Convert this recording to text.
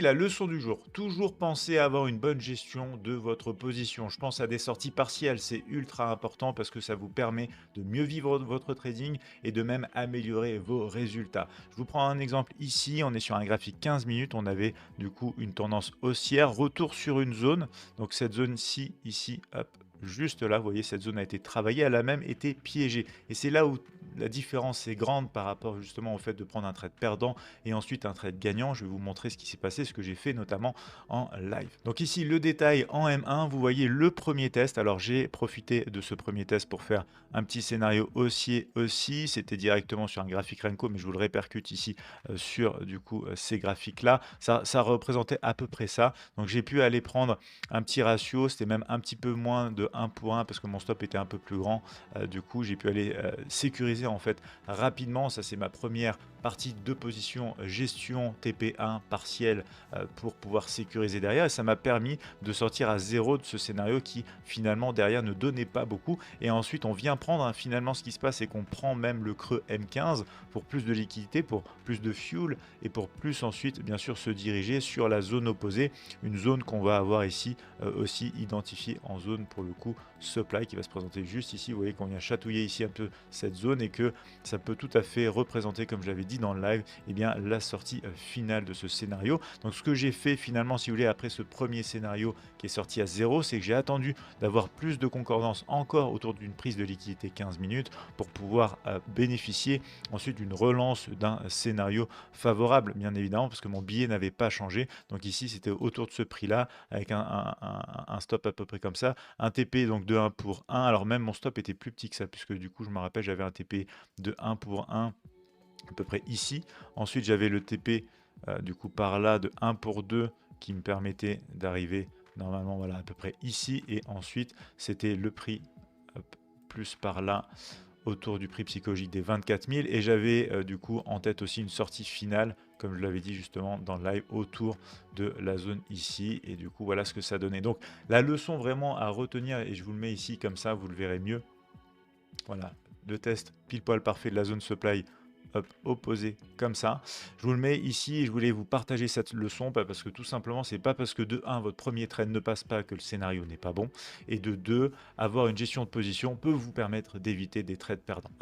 La leçon du jour, toujours penser à avoir une bonne gestion de votre position. Je pense à des sorties partielles, c'est ultra important parce que ça vous permet de mieux vivre votre trading et de même améliorer vos résultats. Je vous prends un exemple ici, on est sur un graphique 15 minutes, on avait du coup une tendance haussière, retour sur une zone, donc cette zone-ci, ici, hop, juste là, vous voyez, cette zone a été travaillée, elle a même été piégée. Et c'est là où la différence est grande par rapport justement au fait de prendre un trade perdant et ensuite un trade gagnant. Je vais vous montrer ce qui s'est passé, ce que j'ai fait notamment en live. Donc ici, le détail en M1, vous voyez le premier test. Alors j'ai profité de ce premier test pour faire un petit scénario haussier aussi. C'était directement sur un graphique Renko, mais je vous le répercute ici sur du coup ces graphiques-là. Ça représentait à peu près ça. Donc j'ai pu aller prendre un petit ratio, c'était même un petit peu moins de 1 pour 1 parce que mon stop était un peu plus grand. Du coup, j'ai pu aller sécuriser en fait rapidement. Ça, c'est ma première partie de position gestion TP1 partiel pour pouvoir sécuriser derrière. Et ça m'a permis de sortir à zéro de ce scénario qui finalement derrière ne donnait pas beaucoup. Et ensuite, on vient prendre finalement ce qui se passe, c'est qu'on prend même le creux M15 pour plus de liquidité, pour plus de fuel et pour plus ensuite, bien sûr, se diriger sur la zone opposée, une zone qu'on va avoir ici aussi identifiée en zone pour le coup supply qui va se présenter juste ici. Vous voyez qu'on vient chatouiller ici un peu cette zone et que ça peut tout à fait représenter, comme je l'avais dit dans le live, eh bien, la sortie finale de ce scénario. Donc ce que j'ai fait finalement, si vous voulez, après ce premier scénario qui est sorti à zéro, c'est que j'ai attendu d'avoir plus de concordance encore autour d'une prise de liquidité 15 minutes pour pouvoir bénéficier ensuite d'une relance d'un scénario favorable, bien évidemment, parce que mon billet n'avait pas changé. Donc ici, c'était autour de ce prix-là, avec un stop à peu près comme ça, un TP donc de 1 pour 1. Alors même mon stop était plus petit que ça, puisque du coup, je me rappelle, j'avais un TP de 1 pour 1 à peu près ici. Ensuite, j'avais le TP du coup par là de 1 pour 2 qui me permettait d'arriver normalement voilà à peu près ici. Et ensuite, c'était le prix hop, plus par là autour du prix psychologique des 24 000. Et j'avais du coup en tête aussi une sortie finale, comme je l'avais dit justement dans le live, autour de la zone ici. Et du coup, voilà ce que ça donnait. Donc, la leçon vraiment à retenir, et je vous le mets ici comme ça, vous le verrez mieux. Voilà, le test pile poil parfait de la zone supply hop, opposé comme ça. Je vous le mets ici et je voulais vous partager cette leçon parce que tout simplement, c'est pas parce que de 1, votre premier trade ne passe pas que le scénario n'est pas bon. Et de 2, avoir une gestion de position peut vous permettre d'éviter des trades perdants.